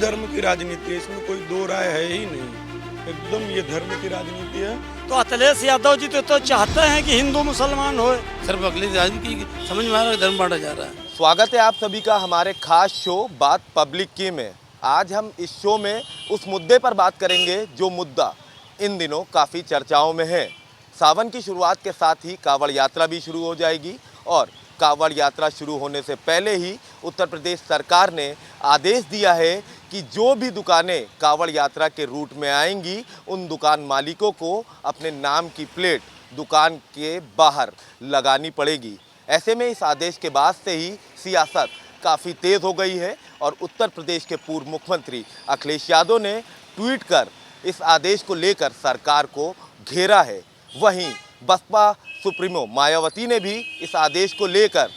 धर्म की राजनीति है, इसमें कोई दो राय है ही नहीं। एकदम ये धर्म की राजनीति है। तो अखिलेश यादव जी तो चाहते हैं कि हिंदू मुसलमान होए। सिर्फ अखिलेश राजनीति की समझ में आ रहा है, धर्म बांटा जा रहा है। स्वागत है आप सभी का हमारे खास शो बात पब्लिक की में। आज हम इस शो में उस मुद्दे पर बात करेंगे जो मुद्दा इन दिनों काफ़ी चर्चाओं में है। सावन की शुरुआत के साथ ही कांवड़ यात्रा भी शुरू हो जाएगी और कांवड़ यात्रा शुरू होने से पहले ही उत्तर प्रदेश सरकार ने आदेश दिया है कि जो भी दुकानें कांवड़ यात्रा के रूट में आएंगी उन दुकान मालिकों को अपने नाम की प्लेट दुकान के बाहर लगानी पड़ेगी। ऐसे में इस आदेश के बाद से ही सियासत काफ़ी तेज़ हो गई है और उत्तर प्रदेश के पूर्व मुख्यमंत्री अखिलेश यादव ने ट्वीट कर इस आदेश को लेकर सरकार को घेरा है। वहीं बसपा सुप्रीमो मायावती ने भी इस आदेश को लेकर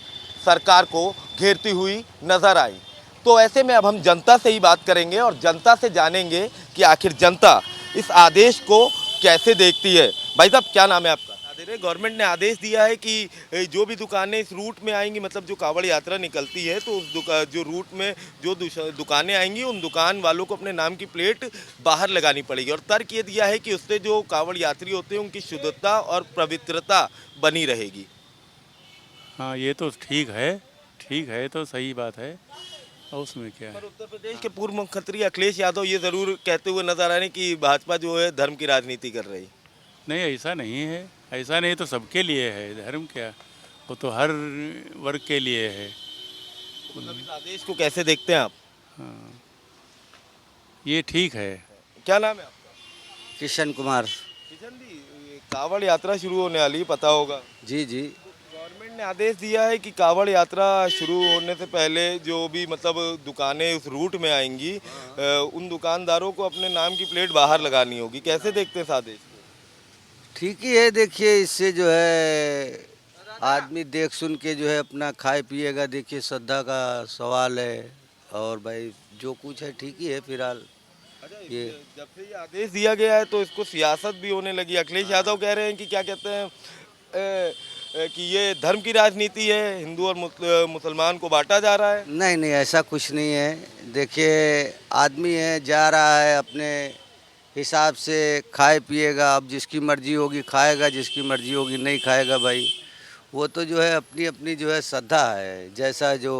सरकार को घेरती हुई नजर आई। तो ऐसे में अब हम जनता से ही बात करेंगे और जनता से जानेंगे कि आखिर जनता इस आदेश को कैसे देखती है। भाई साहब, क्या नाम है आपका? गवर्नमेंट ने आदेश दिया है कि जो भी दुकानें इस रूट में आएंगी, मतलब जो कांवड़ यात्रा निकलती है, तो उस जो रूट में जो दुकानें आएंगी उन दुकान वालों को अपने नाम की प्लेट बाहर लगानी पड़ेगी। और तर्क ये दिया है कि उससे जो कांवड़ यात्री होते हैं उनकी शुद्धता और पवित्रता बनी रहेगी। हाँ, ये तो ठीक है तो सही बात है। और उसमें क्या है? पर उत्तर प्रदेश के पूर्व मुख्यमंत्री अखिलेश यादव ये ज़रूर कहते हुए नजर आ रहे हैं कि भाजपा जो है धर्म की राजनीति कर रही। नहीं, ऐसा नहीं है। ऐसा नहीं तो सबके लिए है। धर्म क्या, वो तो हर वर्ग के लिए है। मतलब इस आदेश को कैसे देखते हैं आप? हाँ, ये ठीक है। क्या नाम है आपका? किशन कुमार। किशन जी, ये कांवड़ यात्रा शुरू होने वाली है, पता होगा। जी जी। गवर्नमेंट ने आदेश दिया है कि कांवड़ यात्रा शुरू होने से पहले जो भी मतलब दुकानें उस रूट में आएंगी उन दुकानदारों को अपने नाम की प्लेट बाहर लगानी होगी। कैसे देखते हैं इस आदेश को? ठीक ही है। देखिए, इससे जो है आदमी देख सुन के जो है अपना खाए पिएगा। देखिए, श्रद्धा का सवाल है और भाई जो कुछ है ठीक ही है फिलहाल। ये जब से ये आदेश दिया गया है तो इसको सियासत भी होने लगी। अखिलेश यादव कह रहे हैं कि क्या कहते हैं कि ये धर्म की राजनीति है, हिंदू और मुसलमान को बांटा जा रहा है। नहीं नहीं, ऐसा कुछ नहीं है। देखिए, आदमी है, जा रहा है अपने हिसाब से, खाए पिएगा। अब जिसकी मर्जी होगी खाएगा, जिसकी मर्जी होगी नहीं खाएगा। भाई वो तो जो है अपनी अपनी जो है श्रद्धा है, जैसा जो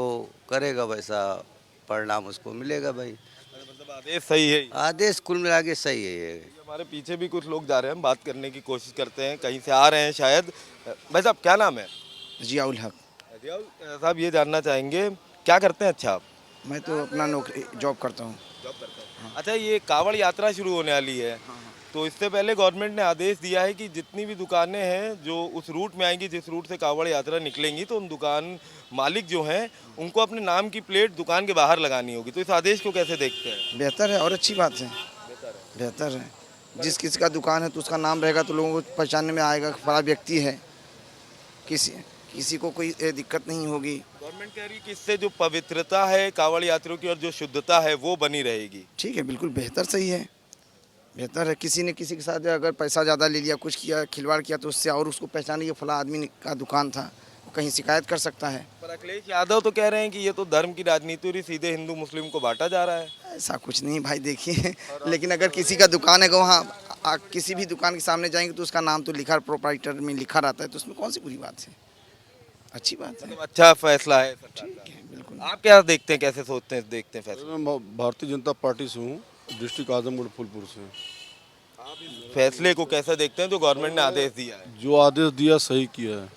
करेगा वैसा परिणाम उसको मिलेगा। भाई मतलब आदेश सही है? आदेश कुल मिला के सही है ये। हमारे पीछे भी कुछ लोग जा रहे हैं, हम बात करने की कोशिश करते हैं, कहीं से आ रहे हैं शायद। भाई साहब, क्या नाम है? जियाउल हक। जियाउल साहब, ये जानना चाहेंगे क्या करते हैं? अच्छा, आप? मैं तो अपना नौकरी जॉब करता हूँ। जॉब करते हैं। अच्छा, ये कांवड़ यात्रा शुरू होने वाली है, तो इससे पहले गवर्नमेंट ने आदेश दिया है कि जितनी भी दुकानें हैं जो उस रूट में आएंगी, जिस रूट से कांवड़ यात्रा निकलेंगी, तो उन दुकान मालिक जो हैं उनको अपने नाम की प्लेट दुकान के बाहर लगानी होगी। तो इस आदेश को कैसे देखते हैं? बेहतर है और अच्छी बात है। बेहतर है। जिस किसी का दुकान है तो उसका नाम रहेगा तो लोगों को पहचानने में आएगा कि बड़ा व्यक्ति है। किसी को कोई दिक्कत नहीं होगी। गवर्नमेंट कह रही है कि इससे जो पवित्रता है कांवड़ यात्रियों की और जो शुद्धता है वो बनी रहेगी। ठीक है, बिल्कुल बेहतर, सही है, बेहतर है। किसी ने किसी के साथ अगर पैसा ज़्यादा ले लिया, कुछ किया, खिलवाड़ किया, तो उससे और उसको पहचाने ये फला आदमी का दुकान था, वो कहीं शिकायत कर सकता है। पर अखिलेश यादव तो कह रहे हैं कि ये तो धर्म की राजनीति और सीधे हिंदू मुस्लिम को बांटा जा रहा है। ऐसा कुछ नहीं भाई, देखिए। लेकिन अगर किसी का दुकान है, वहाँ किसी भी दुकान के सामने जाएंगे तो उसका नाम तो लिखा, प्रोप्राइटर में लिखा रहता है, तो उसमें कौन सी बुरी बात है? अच्छी बात है। मतलब अच्छा फैसला है। ठीक है, बिल्कुल। आप क्या देखते हैं, कैसे सोचते हैं, देखते हैं फैसला? मैं भारतीय जनता पार्टी से हूँ, डिस्ट्रिक्ट आजमगढ़ फूलपुर से। आप इस फैसले को कैसे देखते हैं जो गवर्नमेंट ने आदेश दिया है? जो आदेश दिया सही किया है,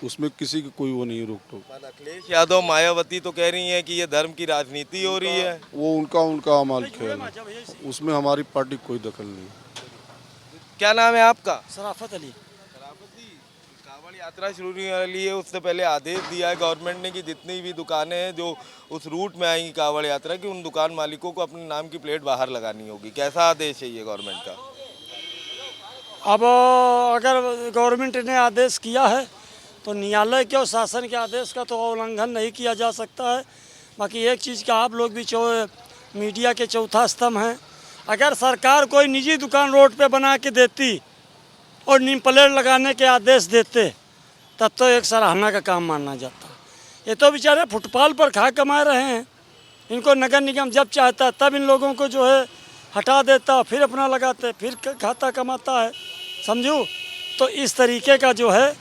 उसमें किसी की कोई वो नहीं रोक टोक। अखिलेश यादव मायावती तो कह रही हैं कि ये धर्म की राजनीति हो रही है। वो उनका अमाल ख्याल है, उसमें हमारी पार्टी कोई दखल नहीं। क्या नाम है आपका? सराफत अली। कांवड़ यात्रा शुरू होने वाली है, उससे पहले आदेश दिया है गवर्नमेंट ने कि जितनी भी दुकानें हैं जो उस रूट में आएंगी कांवड़ यात्रा की, उन दुकान मालिकों को अपने नाम की प्लेट बाहर लगानी होगी। कैसा आदेश है ये गवर्नमेंट का? अब अगर गवर्नमेंट ने आदेश किया है तो न्यायालय के और शासन के आदेश का तो उल्लंघन नहीं किया जा सकता है। बाकी एक चीज़ का आप लोग भी मीडिया के चौथा स्तंभ हैं। अगर सरकार कोई निजी दुकान रोड पे बना के देती और नेम प्लेट लगाने के आदेश देते तब तो एक सराहना का काम माना जाता। ये तो बेचारे फुटपाथ पर खा कमा रहे हैं, इनको नगर निगम जब चाहता है तब इन लोगों को जो है हटा देता, फिर अपना लगाते, फिर खाता कमाता है, समझो। तो इस तरीके का जो है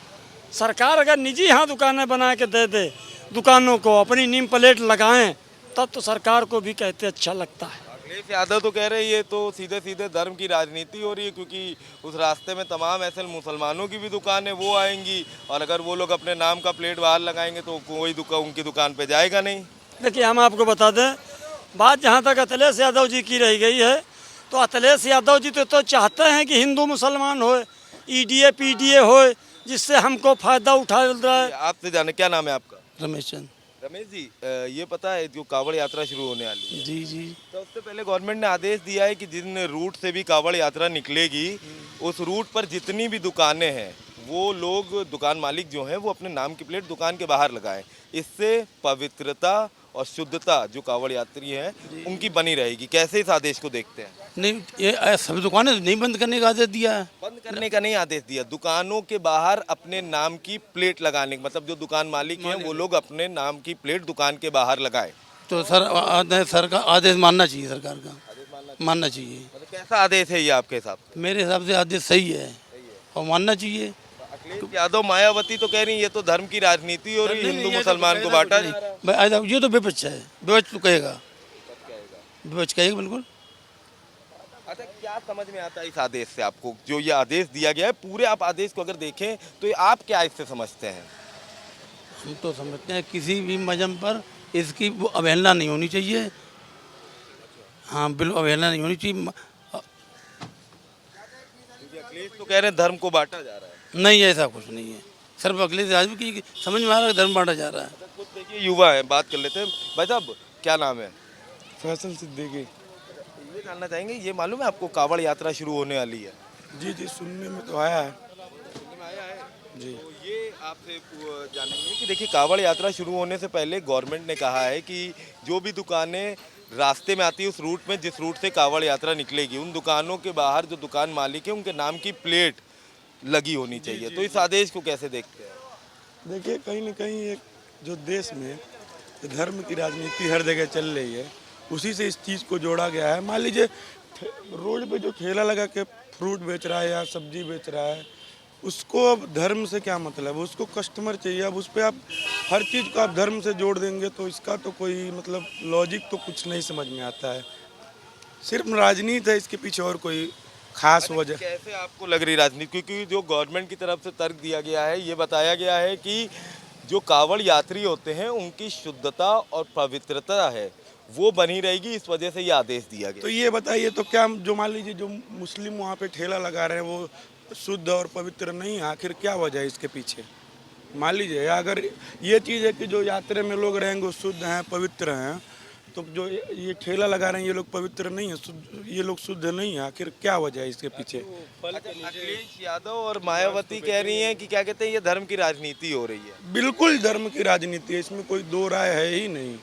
सरकार अगर निजी यहाँ दुकानें बना के दे दे, दुकानों को अपनी नेम प्लेट लगाएं, तब तो सरकार को भी कहते अच्छा लगता है। अखिलेश यादव तो कह रहे हैं ये तो सीधे सीधे धर्म की राजनीति हो रही है, क्योंकि उस रास्ते में तमाम ऐसे मुसलमानों की भी दुकान है, वो आएंगी और अगर वो लोग अपने नाम का प्लेट बाहर लगाएंगे तो कोई उनकी दुकान पे जाएगा नहीं। देखिए हम आपको बता दें, बात जहाँ तक अखिलेश यादव जी की रह गई है, तो अखिलेश यादव जी तो चाहते हैं कि हिंदू मुसलमान होए, ईडीए पीडीए होए, जिससे हमको फ़ायदा उठा रहा है। आपसे जाने क्या नाम है आपका? रमेश चंद। रमेश जी, ये पता है जो कावड़ यात्रा शुरू होने वाली है, जी जी। तो उससे पहले गवर्नमेंट ने आदेश दिया है कि जिन रूट से भी कावड़ यात्रा निकलेगी उस रूट पर जितनी भी दुकानें हैं वो लोग दुकान मालिक जो हैं वो अपने नाम की प्लेट दुकान के बाहर लगाएं। इससे पवित्रता और शुद्धता जो कावड़ यात्री हैं उनकी बनी रहेगी। कैसे इस आदेश को देखते हैं? नहीं, ये सभी दुकानें नहीं बंद करने का आदेश दिया है। बंद करने का नहीं आदेश दिया, दुकानों के बाहर अपने नाम की प्लेट लगाने, मतलब जो दुकान मालिक हैं वो लोग अपने नाम की प्लेट दुकान के बाहर लगाएं। तो सर का आदेश मानना चाहिए, सरकार का मानना चाहिए। मतलब कैसा आदेश है ये आपके हिसाब से? मेरे हिसाब से आदेश सही है और मानना चाहिए। अखिलेश यादव मायावती तो कह रही है ये तो धर्म की राजनीति हो रही है, हिंदू मुसलमान को बांटा जा रहा है। ये तो विपक्ष है, विपक्ष तो कहेगा, विपक्ष कहेगा बिल्कुल। अच्छा, क्या समझ में आता है इस आदेश से आपको, जो ये आदेश दिया गया है? पूरे आप आदेश को अगर देखें तो ये आप क्या इससे समझते हैं? हम तो समझते हैं किसी भी मजहब पर इसकी वो अवहेलना नहीं होनी चाहिए। हाँ बिल्कुल अवहेलना नहीं होनी चाहिए। अखिलेश तो कह रहे हैं धर्म को बांटा जा रहा है। नहीं, ऐसा कुछ नहीं है। सिर्फ अखिलेश यादव की समझ में आ रहा है धर्म बांटा जा रहा है। खुद देखिए युवा है, बात कर लेते हैं। भाई साहब क्या नाम है? फैसल सिद्दीकी। ये जानना चाहेंगे, ये मालूम है आपको कावड़ यात्रा शुरू होने वाली है? जी जी, सुनने में तो आया है जी। तो ये आपसे जानेंगे कि देखिए कावड़ यात्रा शुरू होने से पहले गवर्नमेंट ने कहा है कि जो भी दुकानें रास्ते में आती है उस रूट में, जिस रूट से कावड़ यात्रा निकलेगी, उन दुकानों के बाहर जो दुकान मालिक है उनके नाम की प्लेट लगी होनी चाहिए। तो इस आदेश को कैसे देखते हैं? देखिए कहीं ना कहीं एक जो देश में धर्म की राजनीति हर जगह चल रही है, उसी से इस चीज़ को जोड़ा गया है। मान लीजिए रोड पे जो ठेला लगा के फ्रूट बेच रहा है या सब्जी बेच रहा है, उसको अब धर्म से क्या मतलब है? उसको कस्टमर चाहिए। अब उस पर आप हर चीज़ को आप धर्म से जोड़ देंगे तो इसका तो कोई मतलब लॉजिक तो कुछ नहीं समझ में आता है। सिर्फ राजनीति है इसके पीछे, और कोई खास वजह। कैसे आपको लग रही राजनीति? क्योंकि जो गवर्नमेंट की तरफ से तर्क दिया गया है, ये बताया गया है कि जो कावड़ यात्री होते हैं उनकी शुद्धता और पवित्रता है वो बनी रहेगी, इस वजह से ये आदेश दिया गया। तो ये बताइए, तो क्या जो मान लीजिए जो मुस्लिम वहाँ पे ठेला लगा रहे हैं वो शुद्ध और पवित्र नहीं है? आखिर क्या वजह है इसके पीछे? मान लीजिए अगर ये चीज़ है कि जो यात्रा में लोग रहेंगे वो शुद्ध हैं पवित्र हैं, तो जो ये ठेला लगा रहे हैं ये लोग पवित्र नहीं है, ये लोग शुद्ध नहीं है, आखिर क्या वजह है इसके पीछे? अखिलेश यादव और मायावती कह रही हैं कि क्या कहते हैं ये धर्म की राजनीति हो रही है। बिल्कुल धर्म की राजनीति है, इसमें कोई दो राय है ही नहीं।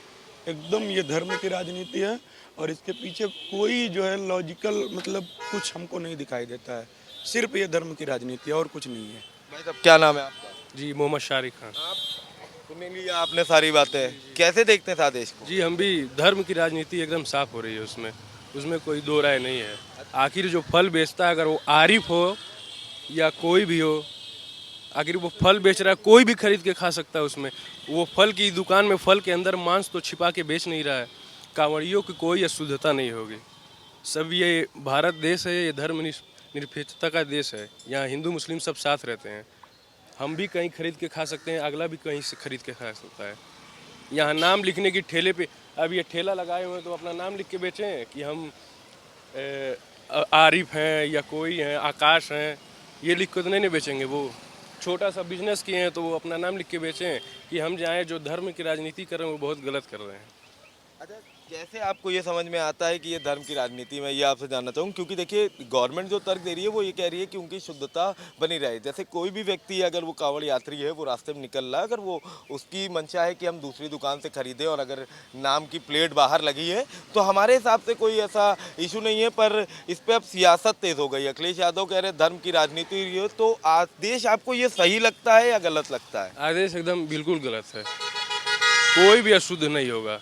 एकदम ये धर्म की राजनीति है और इसके पीछे कोई जो है लॉजिकल मतलब कुछ हमको नहीं दिखाई देता है। सिर्फ ये धर्म की राजनीति है और कुछ नहीं है। भाई साहब क्या नाम है आपका? जी मोहम्मद शारिक खान। आप सुन लिया आपने सारी बातें, कैसे देखते हैं इस आदेश को? जी हम भी धर्म की राजनीति एकदम साफ हो रही है, उसमें कोई दो राय नहीं है। आखिर जो फल बेचता है, अगर वो आरिफ हो या कोई भी हो, आखिर वो फल बेच रहा है, कोई भी खरीद के खा सकता है। उसमें वो फल की दुकान में फल के अंदर मांस तो छिपा के बेच नहीं रहा है। कांवड़ियों की कोई अशुद्धता नहीं होगी। सब ये भारत देश है, ये धर्म निरपेक्षता का देश है। यहाँ हिंदू मुस्लिम सब साथ रहते हैं। हम भी कहीं खरीद के खा सकते हैं, अगला भी कहीं से खरीद के खा सकता है। यहाँ नाम लिखने की ठेले पे, अब ये ठेला लगाए हुए हैं तो अपना नाम लिख के बेचें कि हम आरिफ हैं या कोई हैं, आकाश हैं, ये लिख कर तो नहीं बेचेंगे। वो छोटा सा बिजनेस किए हैं तो वो अपना नाम लिख के बेचें कि हम जाएँ। जो धर्म की राजनीति कर रहे हैं वो बहुत गलत कर रहे हैं। अच्छा, कैसे आपको ये समझ में आता है कि ये धर्म की राजनीति में, ये आपसे जानना चाहूँ। क्योंकि देखिए गवर्नमेंट जो तर्क दे रही है वो ये कह रही है कि उनकी शुद्धता बनी रहे। जैसे कोई भी व्यक्ति है, अगर वो कावड़ यात्री है, वो रास्ते में निकल रहा है, अगर वो उसकी मंशा है कि हम दूसरी दुकान से खरीदें और अगर नाम की प्लेट बाहर लगी है तो हमारे हिसाब से कोई ऐसा इशू नहीं है। पर इस पर अब सियासत तेज हो गई। अखिलेश यादव कह रहे धर्म की राजनीति है, तो आदेश आपको ये सही लगता है या गलत लगता है? आदेश एकदम बिल्कुल गलत है। कोई भी अशुद्ध नहीं होगा,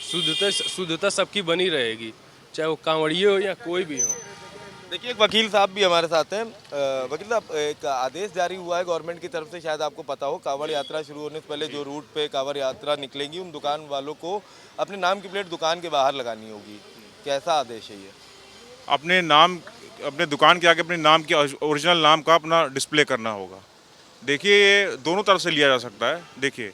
शुद्धता सबकी बनी रहेगी, चाहे वो कांवड़िए हो या कोई भी हो। देखिए एक वकील साहब भी हमारे साथ हैं। वकील साहब, एक आदेश जारी हुआ है गवर्नमेंट की तरफ से, शायद आपको पता हो, कांवड़ यात्रा शुरू होने से पहले जो रूट पे कांवड़ यात्रा निकलेगी उन दुकान वालों को अपने नाम की प्लेट दुकान के बाहर लगानी होगी। कैसा आदेश है ये? अपने दुकान के आगे अपने नाम की ओरिजिनल नाम का अपना डिस्प्ले करना होगा। देखिए ये दोनों तरफ से लिया जा सकता है। देखिए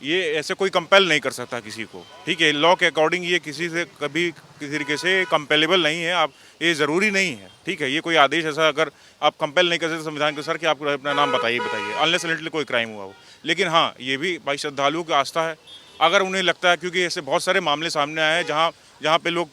ये ऐसे कोई कंपेल नहीं कर सकता किसी को, ठीक है। लॉ के अकॉर्डिंग ये किसी से कभी किसी तरीके से कंपेलेबल नहीं है। आप ये ज़रूरी नहीं है, ठीक है। ये कोई आदेश ऐसा अगर आप कंपेल नहीं कर सकते संविधान के अनुसार कि आप अपना नाम बताइए अनलेस एंड कोई क्राइम हुआ हो। लेकिन हाँ, ये भी भाई श्रद्धालुओं की आस्था है। अगर उन्हें लगता है, क्योंकि ऐसे बहुत सारे मामले सामने आए हैं जहाँ पे लोग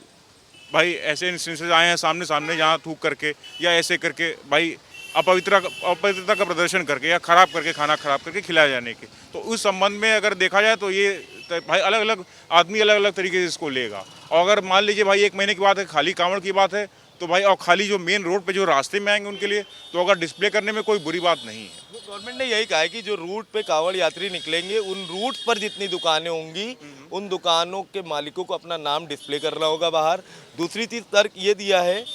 भाई ऐसे इंस्टेंसेस आए हैं सामने जहाँ थूक करके या ऐसे करके भाई अपवित्रता का प्रदर्शन करके या खराब करके खाना खराब करके खिलाए जाने के, तो उस संबंध में अगर देखा जाए तो ये भाई अलग अलग आदमी अलग अलग तरीके से इसको लेगा। और अगर मान लीजिए भाई 1 महीने की बात है, खाली कांवड़ की बात है, तो भाई और खाली जो मेन रोड पे जो रास्ते में आएंगे उनके लिए तो अगर डिस्प्ले करने में कोई बुरी बात नहीं है। गवर्नमेंट ने यही कहा है कि जो रूट पे कांवड़ यात्री निकलेंगे उन रूट पर जितनी दुकानें होंगी उन दुकानों के मालिकों को अपना नाम डिस्प्ले करना होगा बाहर। दूसरी चीज़ तर्क ये दिया है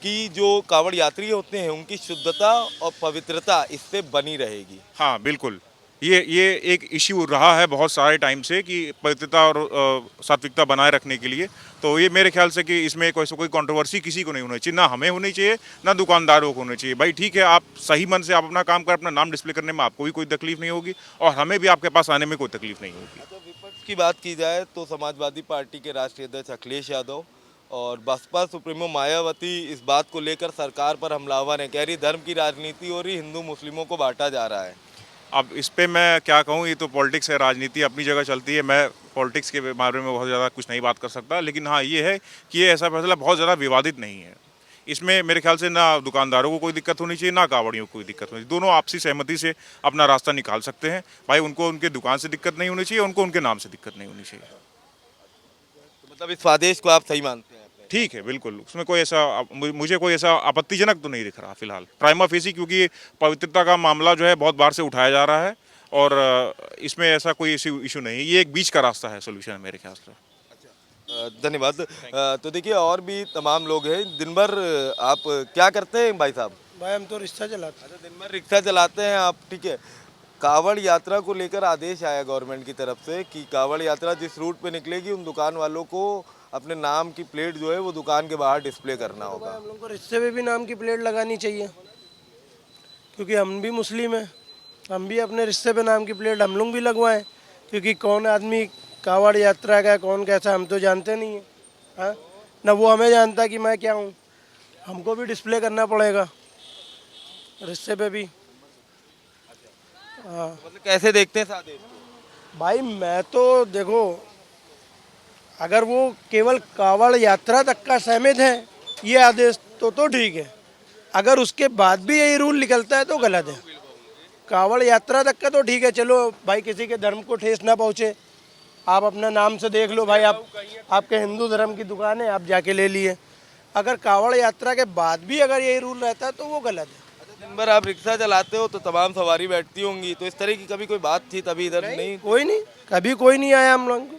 कि जो कांवड़ यात्री होते हैं उनकी शुद्धता और पवित्रता इससे बनी रहेगी। हाँ बिल्कुल, ये एक इश्यू रहा है बहुत सारे टाइम से कि पवित्रता और सात्विकता बनाए रखने के लिए। तो ये मेरे ख्याल से कि इसमें कोई कंट्रोवर्सी किसी को नहीं होनी चाहिए, ना हमें होनी चाहिए ना दुकानदारों को होनी चाहिए। भाई ठीक है, आप सही मन से आप अपना काम कर, अपना नाम डिस्प्ले करने में आपको भी कोई तकलीफ नहीं होगी और हमें भी आपके पास आने में कोई तकलीफ नहीं होगी। तो विपक्ष की बात की जाए तो समाजवादी पार्टी के राष्ट्रीय अध्यक्ष अखिलेश यादव और बसपा सुप्रीमो मायावती इस बात को लेकर सरकार पर हमलावर है। कह रही धर्म की राजनीति हो रही, हिंदू मुस्लिमों को बांटा जा रहा है। अब इस पे मैं क्या कहूँ, ये तो पॉलिटिक्स है, राजनीति अपनी जगह चलती है। मैं पॉलिटिक्स के बारे में बहुत ज़्यादा कुछ नहीं बात कर सकता, लेकिन हाँ ये है कि ये ऐसा फैसला बहुत ज़्यादा विवादित नहीं है। इसमें मेरे ख्याल से ना दुकानदारों को कोई दिक्कत होनी चाहिए ना कांवड़ियों को कोई दिक्कत होनी चाहिए। दोनों आपसी सहमति से अपना रास्ता निकाल सकते हैं। भाई उनको उनके दुकान से दिक्कत नहीं होनी चाहिए, उनको उनके नाम से दिक्कत नहीं होनी चाहिए। तो मतलब इस आदेश को आप सही मानते हैं? ठीक है, बिल्कुल, उसमें कोई ऐसा मुझे कोई ऐसा आपत्तिजनक तो नहीं दिख रहा फिलहाल प्राइमा फेसी, क्योंकि पवित्रता का मामला जो है बहुत बार से उठाया जा रहा है और इसमें ऐसा कोई इशू नहीं। ये एक बीच का रास्ता है, सोल्यूशन है मेरे ख्याल से। धन्यवाद। तो देखिए और भी तमाम लोग हैं। दिन भर आप क्या करते हैं भाई साहब? भाई हम तो रिक्शा चलाते हैं। अच्छा, दिन भर रिक्शा चलाते हैं आप, ठीक है। कांवड़ यात्रा को लेकर आदेश आया गवर्नमेंट की तरफ से कि कांवड़ यात्रा जिस रूट पे निकलेगी उन दुकान वालों को अपने नाम की प्लेट जो है वो दुकान के बाहर डिस्प्ले करना होगा। हम लोग को रिक्शे पे भी नाम की प्लेट लगानी चाहिए, क्योंकि हम भी मुस्लिम हैं। हम भी अपने रिक्शे पे नाम की प्लेट हम लोग भी लगवाएं, क्योंकि कौन आदमी कांवड़ यात्रा का कौन कैसा हम तो जानते नहीं है। हाँ, ना वो हमें जानता कि मैं क्या हूँ। हमको भी डिस्प्ले करना पड़ेगा रिक्शे पे भी। हाँ मतलब कैसे देखते हैं इस आदेश को? भाई मैं तो देखो, अगर वो केवल कांवड़ यात्रा तक का सहमत है ये आदेश तो ठीक है। अगर उसके बाद भी यही रूल निकलता है तो गलत है। कांवड़ यात्रा तक का तो ठीक है, चलो भाई किसी के धर्म को ठेस ना पहुँचे, आप अपना नाम से देख लो भाई, आपके हिंदू धर्म की दुकान है आप जाके ले लिए। अगर कांवड़ यात्रा के बाद भी अगर यही रूल रहता है तो वो गलत है। दिन भर आप रिक्शा चलाते हो तो तमाम सवारी बैठती होंगी, तो इस तरह की कभी कोई बात थी तभी इधर नहीं? कोई नहीं, कभी कोई नहीं आया हम लोग को,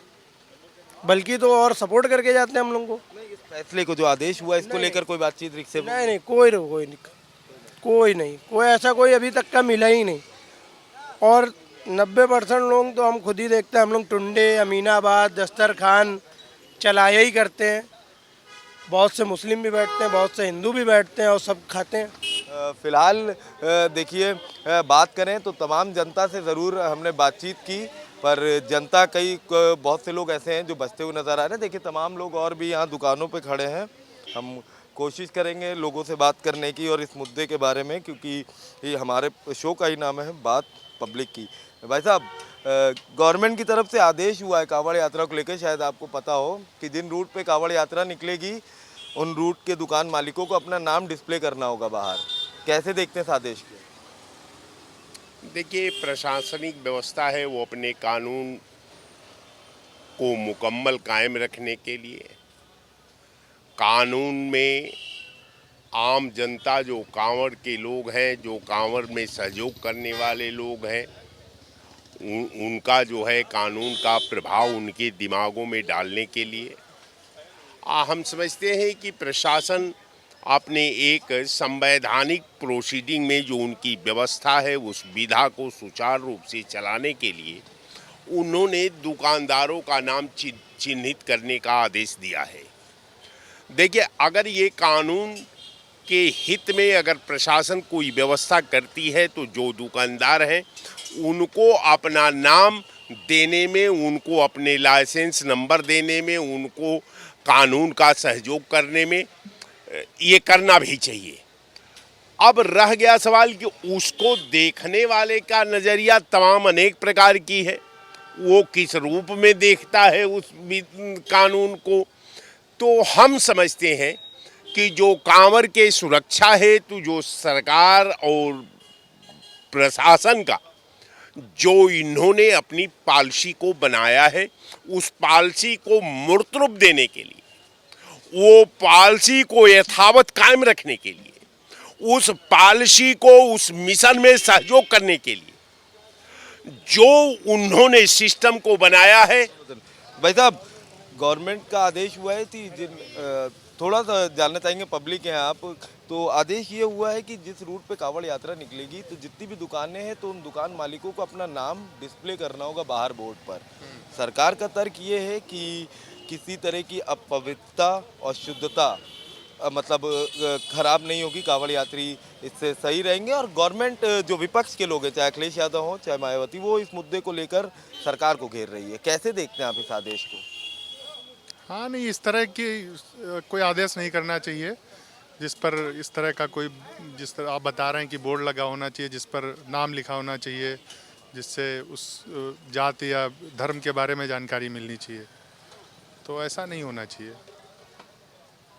बल्कि तो और सपोर्ट करके जाते हैं हम लोग को। इस फैसले को जो आदेश हुआ इसको लेकर कोई बातचीत रिक्शे में? नहीं कोई ऐसा कोई अभी तक का मिला ही नहीं। और 90% लोग तो हम खुद ही देखते हैं, हम लोग टुंडे, अमीनाबाद, दस्तरखान चलाया ही करते हैं। बहुत से मुस्लिम भी बैठते हैं, बहुत से हिंदू भी बैठते हैं और सब खाते हैं। फिलहाल देखिए बात करें तो तमाम जनता से ज़रूर हमने बातचीत की, पर जनता बहुत से लोग ऐसे हैं जो बचते हुए नज़र आ रहे हैं। देखिए तमाम लोग और भी यहाँ दुकानों पे खड़े हैं। हम कोशिश करेंगे लोगों से बात करने की और इस मुद्दे के बारे में, क्योंकि ये हमारे शो का ही नाम है बात पब्लिक की। भाई साहब, गवर्नमेंट की तरफ से आदेश हुआ है कांवड़ यात्रा को लेकर, शायद आपको पता हो कि जिन रूट पे कांवड़ यात्रा निकलेगी उन रूट के दुकान मालिकों को अपना नाम डिस्प्ले करना होगा बाहर। कैसे देखते हैं इस आदेश को? देखिए, प्रशासनिक व्यवस्था है वो अपने कानून को मुकम्मल कायम रखने के लिए कानून में आम जनता जो कांवड़ के लोग हैं, जो कांवड़ में सहयोग करने वाले लोग हैं, उनका जो है कानून का प्रभाव उनके दिमागों में डालने के लिए हम समझते हैं कि प्रशासन अपने एक संवैधानिक प्रोसीडिंग में जो उनकी व्यवस्था है उस विधा को सुचारू रूप से चलाने के लिए उन्होंने दुकानदारों का नाम चिन्हित करने का आदेश दिया है। देखिए, अगर ये कानून के हित में अगर प्रशासन कोई व्यवस्था करती है तो जो दुकानदार हैं उनको अपना नाम देने में, उनको अपने लाइसेंस नंबर देने में, उनको कानून का सहयोग करने में ये करना भी चाहिए। अब रह गया सवाल कि उसको देखने वाले का नज़रिया तमाम अनेक प्रकार की है, वो किस रूप में देखता है उस कानून को। तो हम समझते हैं कि जो कांवर के सुरक्षा हेतु जो सरकार और प्रशासन का जो इन्होंने अपनी पॉलिसी को बनाया है, उस पॉलिसी को मूर्त रूप देने के लिए, वो पॉलिसी को यथावत कायम रखने के लिए, उस पॉलिसी को उस मिशन में सहयोग करने के लिए जो उन्होंने सिस्टम को बनाया है। भाई साहब, गवर्नमेंट का आदेश हुआ है कि थोड़ा सा जानना चाहेंगे, पब्लिक हैं आप, तो आदेश ये हुआ है कि जिस रूट पे कांवड़ यात्रा निकलेगी तो जितनी भी दुकानें हैं तो उन दुकान मालिकों को अपना नाम डिस्प्ले करना होगा बाहर बोर्ड पर। सरकार का तर्क ये है कि किसी तरह की अपवित्रता और शुद्धता मतलब खराब नहीं होगी, कांवड़ यात्री इससे सही रहेंगे। और गवर्नमेंट जो विपक्ष के लोग हैं, चाहे अखिलेश यादव हो चाहे मायावती, वो इस मुद्दे को लेकर सरकार को घेर रही है। कैसे देखते हैं आप इस आदेश को? हाँ, नहीं, इस तरह की कोई आदेश नहीं करना चाहिए जिस पर इस तरह का कोई, जिस तरह आप बता रहे हैं कि बोर्ड लगा होना चाहिए जिस पर नाम लिखा होना चाहिए, जिससे उस जाति या धर्म के बारे में जानकारी मिलनी चाहिए। तो ऐसा नहीं होना चाहिए।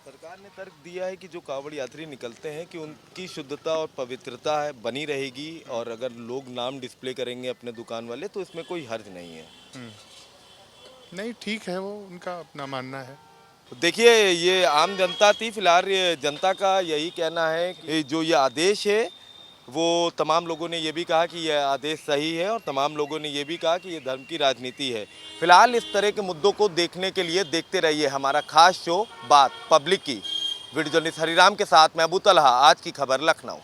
सरकार ने तर्क दिया है कि जो कांवड़ यात्री निकलते हैं कि उनकी शुद्धता और पवित्रता है बनी रहेगी, और अगर लोग नाम डिस्प्ले करेंगे अपने दुकान वाले तो इसमें कोई हर्ज नहीं है। नहीं, ठीक है, वो उनका अपना मानना है। देखिए, ये आम जनता थी, फिलहाल ये जनता का यही कहना है कि जो ये आदेश है वो तमाम लोगों ने ये भी कहा कि यह आदेश सही है, और तमाम लोगों ने ये भी कहा कि ये धर्म की राजनीति है। फिलहाल इस तरह के मुद्दों को देखने के लिए देखते रहिए हमारा खास शो बात पब्लिक की। वीडियो जर्नलिस्ट हरिराम के साथ मैं अबू तलहा, आज की खबर लखनऊ।